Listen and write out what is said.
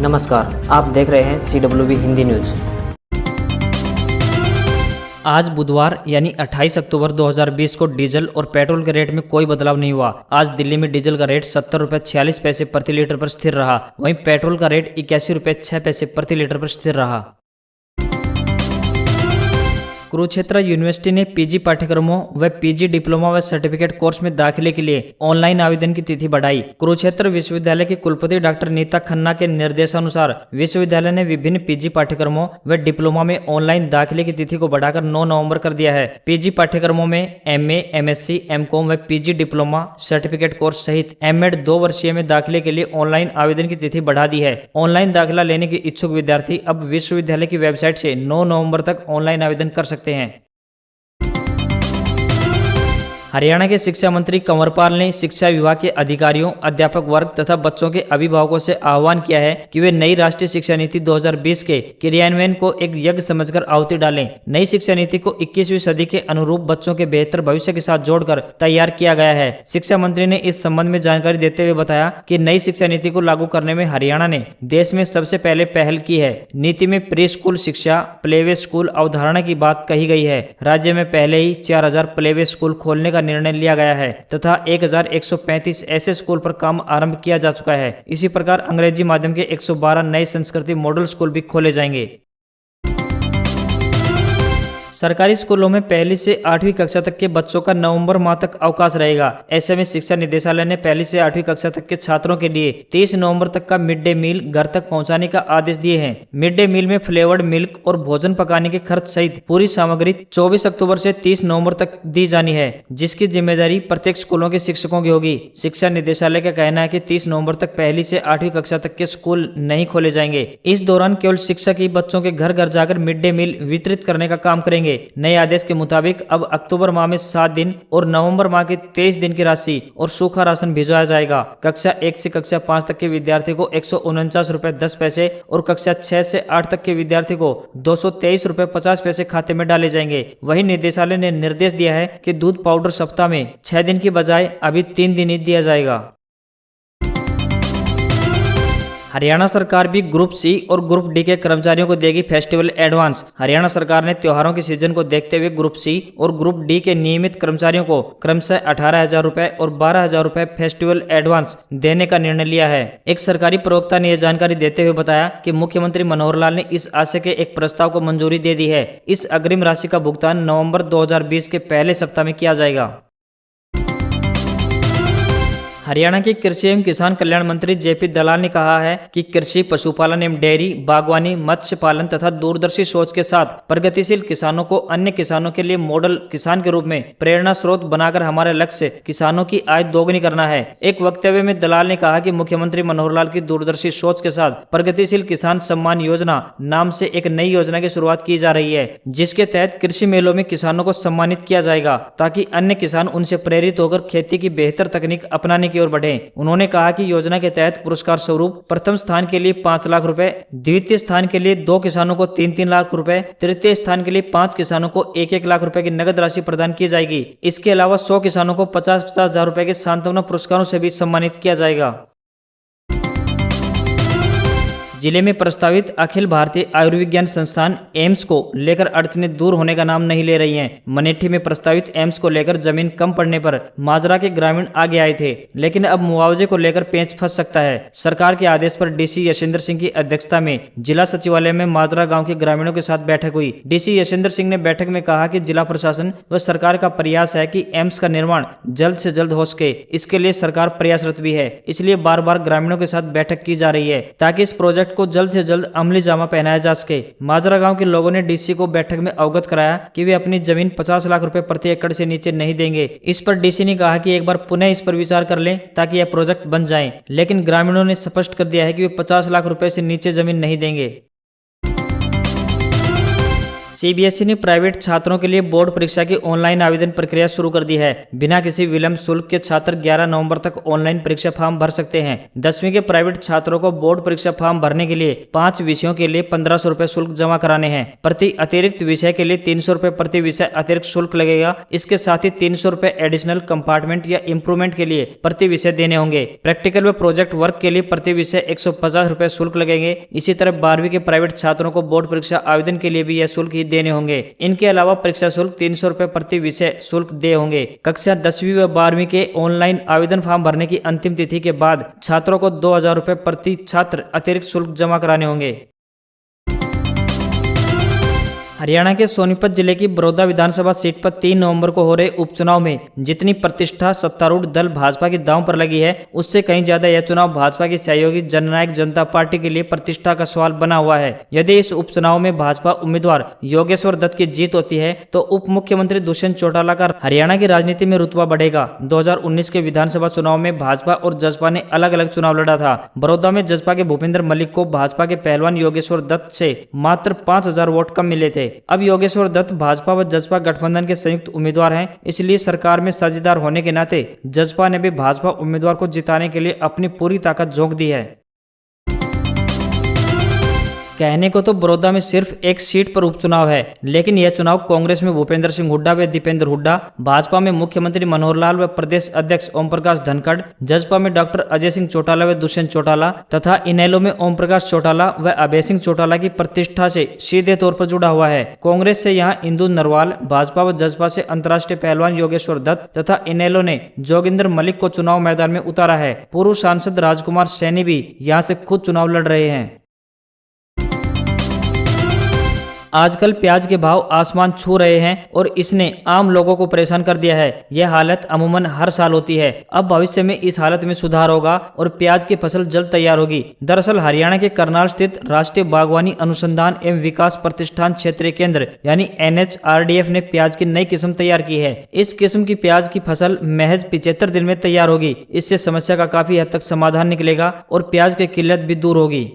नमस्कार, आप देख रहे हैं CWB हिंदी न्यूज। आज बुधवार यानी 28 अक्टूबर 2020 को डीजल और पेट्रोल के रेट में कोई बदलाव नहीं हुआ। आज दिल्ली में डीजल का रेट 70 रुपये 46 पैसे प्रति लीटर पर स्थिर रहा। वहीं पेट्रोल का रेट 81 रुपये 6 पैसे प्रति लीटर पर स्थिर रहा। कुरुक्षेत्र यूनिवर्सिटी ने पीजी पाठ्यक्रमों व पीजी डिप्लोमा व सर्टिफिकेट कोर्स में दाखिले के लिए ऑनलाइन आवेदन की तिथि बढ़ाई। कुरुक्षेत्र विश्वविद्यालय की कुलपति डॉक्टर नीता खन्ना के निर्देशानुसार विश्वविद्यालय ने विभिन्न पीजी पाठ्यक्रमों व डिप्लोमा में ऑनलाइन दाखिले की तिथि को बढ़ाकर 9 नवंबर कर दिया है। पीजी पाठ्यक्रमों में MA, MSc, MCom व पीजी डिप्लोमा सर्टिफिकेट कोर्स सहित M.Ed 2 वर्षीय में दाखिले के लिए ऑनलाइन आवेदन की तिथि बढ़ा दी है। ऑनलाइन दाखिला लेने के इच्छुक विद्यार्थी अब विश्वविद्यालय की वेबसाइट से 9 नवंबर तक ऑनलाइन आवेदन कर सकते हैं। हरियाणा के शिक्षा मंत्री कंवरपाल ने शिक्षा विभाग के अधिकारियों, अध्यापक वर्ग तथा बच्चों के अभिभावकों से आह्वान किया है कि वे नई राष्ट्रीय शिक्षा नीति 2020 के क्रियान्वयन को एक यज्ञ समझकर आहुति डालें। नई शिक्षा नीति को 21वीं सदी के अनुरूप बच्चों के बेहतर भविष्य के साथ जोड़कर तैयार किया गया है। शिक्षा मंत्री ने इस संबंध में जानकारी देते हुए बताया कि नई शिक्षा नीति को लागू करने में हरियाणा ने देश में सबसे पहले पहल की है। नीति में प्री स्कूल शिक्षा, प्लेवे स्कूल अवधारणा की बात कही गई है। राज्य में पहले ही 4000 प्लेवे स्कूल खोलने का निर्णय लिया गया है तथा 1135 ऐसे स्कूल पर काम आरंभ किया जा चुका है। इसी प्रकार अंग्रेजी माध्यम के 112 नए संस्कृति मॉडल स्कूल भी खोले जाएंगे। सरकारी स्कूलों में पहली से 8वीं कक्षा तक के बच्चों का नवंबर माह तक अवकाश रहेगा। ऐसे में शिक्षा निदेशालय ने पहली से 8वीं कक्षा तक के छात्रों के लिए 30 नवंबर तक का मिड डे मील घर तक पहुंचाने का आदेश दिए हैं। मिड डे मील में फ्लेवर्ड मिल्क और भोजन पकाने के खर्च सहित पूरी सामग्री 24 अक्टूबर से 30 नवंबर तक दी जानी है, जिसकी जिम्मेदारी प्रत्येक स्कूलों के शिक्षकों की होगी। शिक्षा निदेशालय का कहना है कि 30 नवंबर तक पहली से 8वीं कक्षा तक के स्कूल नहीं खोले जाएंगे। इस दौरान केवल शिक्षक ही बच्चों के घर घर जाकर मिड डे मील वितरित करने का काम करेंगे। नए आदेश के मुताबिक अब अक्टूबर माह में 7 दिन और नवंबर माह के 23 दिन की राशि और सूखा राशन भिजवाया जाएगा। कक्षा 1 से कक्षा 5 तक के विद्यार्थी को 149 रुपए 10 पैसे और कक्षा 6 से 8 तक के विद्यार्थी को 223 रुपए 50 पैसे खाते में डाले जाएंगे। वहीं निदेशालय ने निर्देश दिया है कि दूध पाउडर सप्ताह में 6 दिन की बजाय अभी 3 दिन ही दिया जाएगा। हरियाणा सरकार भी ग्रुप सी और ग्रुप डी के कर्मचारियों को देगी फेस्टिवल एडवांस। हरियाणा सरकार ने त्योहारों के सीजन को देखते हुए ग्रुप सी और ग्रुप डी के नियमित कर्मचारियों को क्रमशः 18,000 रुपए और 12,000 रुपए फेस्टिवल एडवांस देने का निर्णय लिया है। एक सरकारी प्रवक्ता ने यह जानकारी देते हुए बताया कि मुख्यमंत्री मनोहर लाल ने इस आशय के एक प्रस्ताव को मंजूरी दे दी है। इस अग्रिम राशि का भुगतान नवंबर 2020 के पहले सप्ताह में किया जाएगा। हरियाणा के कृषि एवं किसान कल्याण मंत्री JP दलाल ने कहा है कि कृषि, पशुपालन एवं डेयरी, बागवानी, मत्स्य पालन तथा दूरदर्शी सोच के साथ प्रगतिशील किसानों को अन्य किसानों के लिए मॉडल किसान के रूप में प्रेरणा स्रोत बनाकर हमारा लक्ष्य किसानों की आय दोगुनी करना है। एक वक्तव्य में दलाल ने कहा कि मुख्यमंत्री मनोहर लाल की दूरदर्शी सोच के साथ प्रगतिशील किसान सम्मान योजना नाम से एक नई योजना की शुरुआत की जा रही है, जिसके तहत कृषि मेलों में किसानों को सम्मानित किया जाएगा ताकि अन्य किसान उनसे प्रेरित होकर खेती की बेहतर तकनीक अपनाने की ओर बढ़े। उन्होंने कहा कि योजना के तहत पुरस्कार स्वरूप प्रथम स्थान के लिए 5 लाख रुपए, द्वितीय स्थान के लिए 2 किसानों को 3-3 लाख रुपए, तृतीय स्थान के लिए 5 किसानों को 1-1 लाख रुपए की नगद राशि प्रदान की जाएगी। इसके अलावा 100 किसानों को 50-50 हजार रुपए के सांत्वना पुरस्कारों से भी सम्मानित किया जाएगा। जिले में प्रस्तावित अखिल भारतीय आयुर्विज्ञान संस्थान एम्स को लेकर अड़चनें दूर होने का नाम नहीं ले रही हैं। मनेठी में प्रस्तावित एम्स को लेकर जमीन कम पड़ने पर माजरा के ग्रामीण आगे आए थे, लेकिन अब मुआवजे को लेकर पेंच फंस सकता है। सरकार के आदेश पर DC यशेंद्र सिंह की अध्यक्षता में जिला सचिवालय में माजरा गाँव के ग्रामीणों के साथ बैठक हुई। DC यशेंद्र सिंह ने बैठक में कहा कि जिला प्रशासन व सरकार का प्रयास है कि एम्स का निर्माण जल्द से जल्द हो सके। इसके लिए सरकार प्रयासरत भी है, इसलिए बार बार ग्रामीणों के साथ बैठक की जा रही है ताकि इस प्रोजेक्ट को जल्द से जल्द अमली जामा पहनाया जा सके। माजरा गांव के लोगों ने DC को बैठक में अवगत कराया कि वे अपनी जमीन 50 लाख रुपए प्रति एकड़ से नीचे नहीं देंगे। इस पर DC ने कहा कि एक बार पुनः इस पर विचार कर लें ताकि यह प्रोजेक्ट बन जाए, लेकिन ग्रामीणों ने स्पष्ट कर दिया है कि वे 50 लाख रुपए से नीचे जमीन नहीं देंगे। सीबीएसई ने प्राइवेट छात्रों के लिए बोर्ड परीक्षा की ऑनलाइन आवेदन प्रक्रिया शुरू कर दी है। बिना किसी विलंब शुल्क के छात्र 11 नवंबर तक ऑनलाइन परीक्षा फॉर्म भर सकते हैं। 10वीं के प्राइवेट छात्रों को बोर्ड परीक्षा फॉर्म भरने के लिए 5 विषयों के लिए 1500 रुपए शुल्क जमा कराने हैं। प्रति अतिरिक्त विषय के लिए 300 रुपए प्रति विषय अतिरिक्त शुल्क लगेगा। इसके साथ ही 300 रुपए एडिशनल कंपार्टमेंट या इम्प्रूवमेंट के लिए प्रति विषय देने होंगे। प्रैक्टिकल व प्रोजेक्ट वर्क के लिए प्रति विषय 150 रुपए शुल्क लगेंगे। इसी तरह 12वीं के प्राइवेट छात्रों को बोर्ड परीक्षा आवेदन के लिए भी यह शुल्क ही देने होंगे। इनके अलावा परीक्षा शुल्क 300 रुपए प्रति विषय शुल्क दे होंगे। कक्षा 10वीं व 12वीं के ऑनलाइन आवेदन फॉर्म भरने की अंतिम तिथि के बाद छात्रों को 2000 रुपए प्रति छात्र अतिरिक्त शुल्क जमा कराने होंगे। हरियाणा के सोनीपत जिले की बड़ौदा विधानसभा सीट पर 3 नवंबर को हो रहे उपचुनाव में जितनी प्रतिष्ठा सत्तारूढ़ दल भाजपा की दांव पर लगी है, उससे कहीं ज्यादा यह चुनाव भाजपा की सहयोगी जननायक जनता पार्टी के लिए प्रतिष्ठा का सवाल बना हुआ है। यदि इस उपचुनाव में भाजपा उम्मीदवार योगेश्वर दत्त की जीत होती है तो उप मुख्यमंत्री दुष्यंत चौटाला का हरियाणा की राजनीति में रुतबा बढ़ेगा। 2019 के विधानसभा चुनाव में भाजपा और जसपा ने अलग अलग चुनाव लड़ा था। बड़ौदा में जसपा के भूपेंद्र मलिक को भाजपा के पहलवान योगेश्वर दत्त से मात्र 5000 वोट कम मिले थे। अब योगेश्वर दत्त भाजपा व जसपा गठबंधन के संयुक्त उम्मीदवार हैं, इसलिए सरकार में साझेदार होने के नाते जसपा ने भी भाजपा उम्मीदवार को जिताने के लिए अपनी पूरी ताकत झोंक दी है। कहने को तो बड़ौदा में सिर्फ एक सीट पर उपचुनाव है, लेकिन यह चुनाव कांग्रेस में भूपेंद्र सिंह हुड्डा व दीपेंद्र हुड्डा, भाजपा में मुख्यमंत्री मनोहर लाल व प्रदेश अध्यक्ष ओम प्रकाश धनखड़, जसपा में डॉक्टर अजय सिंह चौटाला व दुष्यंत चौटाला तथा इनेलो में ओम प्रकाश चौटाला व अभय सिंह चौटाला की प्रतिष्ठा से सीधे तौर पर जुड़ा हुआ है। कांग्रेस से यहाँ इंदु नरवाल, भाजपा व जसपा से अंतर्राष्ट्रीय पहलवान योगेश्वर दत्त तथा इनेलो ने जोगिंदर मलिक को चुनाव मैदान में उतारा है। पूर्व सांसद राजकुमार सैनी भी यहाँ से खुद चुनाव लड़ रहे हैं। आजकल प्याज के भाव आसमान छू रहे हैं और इसने आम लोगों को परेशान कर दिया है। यह हालत अमूमन हर साल होती है। अब भविष्य में इस हालत में सुधार होगा और प्याज की फसल जल्द तैयार होगी। दरअसल हरियाणा के करनाल स्थित राष्ट्रीय बागवानी अनुसंधान एवं विकास प्रतिष्ठान क्षेत्रीय केंद्र यानी NHRDF ने प्याज की नई किस्म तैयार की है। इस किस्म की प्याज की फसल महज 75 दिन में तैयार होगी। इससे समस्या का काफी हद तक समाधान निकलेगा और प्याज की किल्लत भी दूर होगी।